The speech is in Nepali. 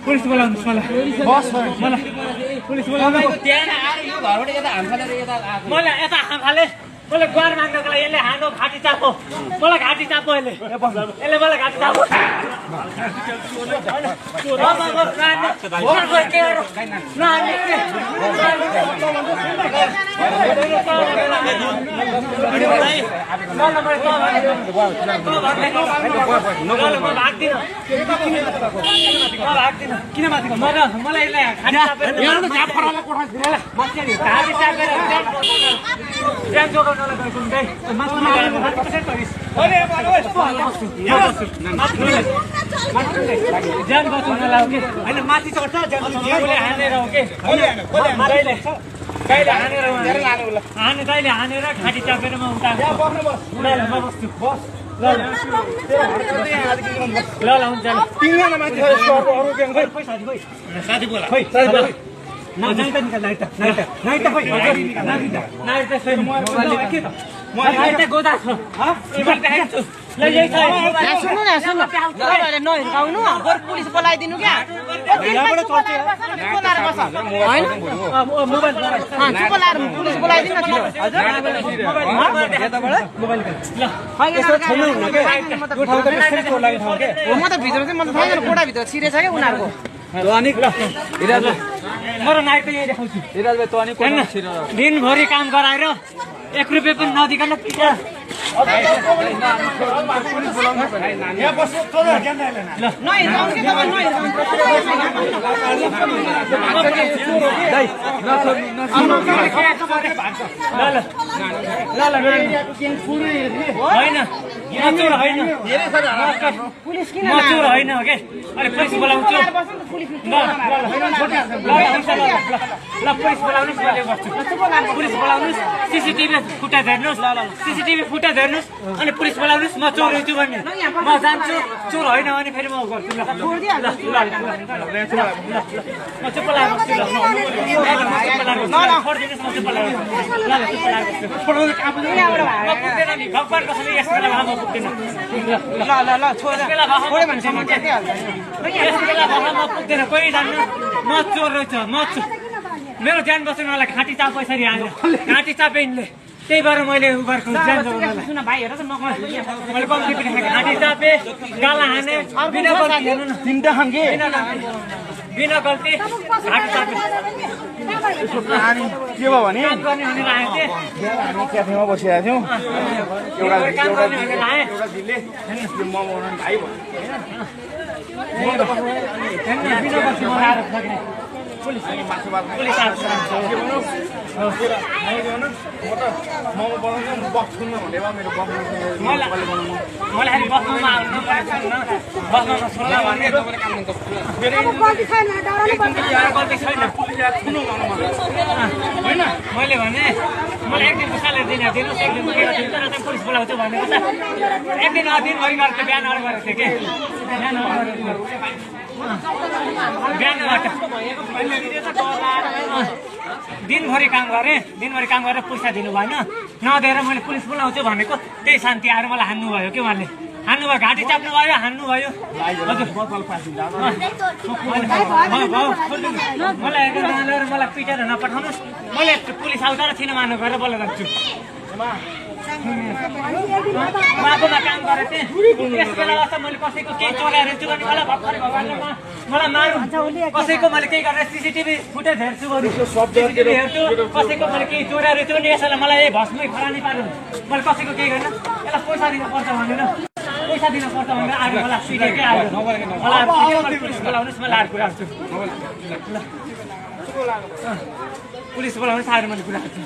पुलिस बोलाउनुहोस् मलाई बस मलाई पुलिस बोलाउनु त्यहाँ आएर यो घरबाट यता हामफालेर यता आएको मलाई यता हामफाले मलाई गुहार माग्नको लागि यसले हानो घाँटी चापो मलाई घाँटी चापो यसले मलाई घाँटी चापो किन माथिको मलाई ज्यान बचाउनलाई हो कि होइन माथि चढ्छ हानेर हो कि कहिले हानेर हाने कहिले हानेर घाँटी चापेर म उता म बस्छु बस ल हुन्छ साथी बोला नाइट गोदा छ सुन्नु न तपाईँहरूले नहिर्काउनु पुलिस बोलाइदिनु क्या पुलिस बोलाइदिनु म त भित्र चाहिँ म त थाहा छैन कोठाभित्र छिरेछ क्या उनीहरूको मेरो नाइट त यही देखाउँछु दिनभरि काम गराएर 1 रुपियाँ पनि नदिकन होइन पुलिस बोलाउँछु पुलिस बोलाउनुहोस् सीसीटीभी फुटेज हेर्नुहोस् अनि पुलिस बोलाउनुहोस् म चोर हुन्छु भने म जान्छु चोर होइन भने फेरि म गर्छु म चुप लागेको पुग्दैन कोही जान्नु म चोर रहेछ म मेरो ज्यान बचाउनलाई घाँटी चाप यसरी हाल्यो घाँटी चापे यिनले त्यही भएर मैले उनीहरूको ज्यान सुन भाइ हेर त मैले कम्ती पनि घाँटी चापे गाला हाने बिना गल्ती हेर्नु न तिनटा खान के बिना गल्ती घाँटी चापे के भयो भने काम गर्ने भनेर आएको थिएँ हामी क्याफेमा बसिरहेको थियौँ काम गर्ने भनेर आएँ भाइ बिना गल्ती मलाई आएर सक्ने पुलिस मलाई बस्नुमा मैले भने मलाई एक दिन उसालेर दिनुहोस् एक दिन पुलिस बोलाउँछु भनेको त एक दिन दिनभरि गरेको बिहान अरू गरेको थिएँ कि बिहानबाट दिनभरि काम गरेँ पैसा दिनु भएन नदिएर मैले पुलिस बोलाउँछु भनेको त्यही शान्ति आएर मलाई हान्नुभयो कि उहाँले हान्नुभयो घाँटी चाप्नु भयो हान्नुभयो हजुर मलाई मलाई पिटेर नपठाउनुहोस् मैले पुलिस आउँछ र थिएन मानु गरेर बोलेर जान्छु बाबुमा काम गरेको थिएँ यस बेला त मैले कसैको केही चोरेर हेर्छु भने मलाई भर्खरै भगवान्ले मलाई मारु कसैको मैले केही गरेर सीसीटीभी फुटेज हेर्छु सीसीटीभी हेर्छु कसैको मैले केही चोरेर हेर्छु भने यसलाई मलाई भस्मै खरानी पार्नु मैले कसैको केही गरेन यसलाई पैसा दिनुपर्छ भनेर आज मलाई सिटेकै आयो मलाई पुलिस बोलाउनुहोस् म लाएर कुरा गर्छु पुलिस बोलाउनुहोस् आएर मैले कुरा गर्छु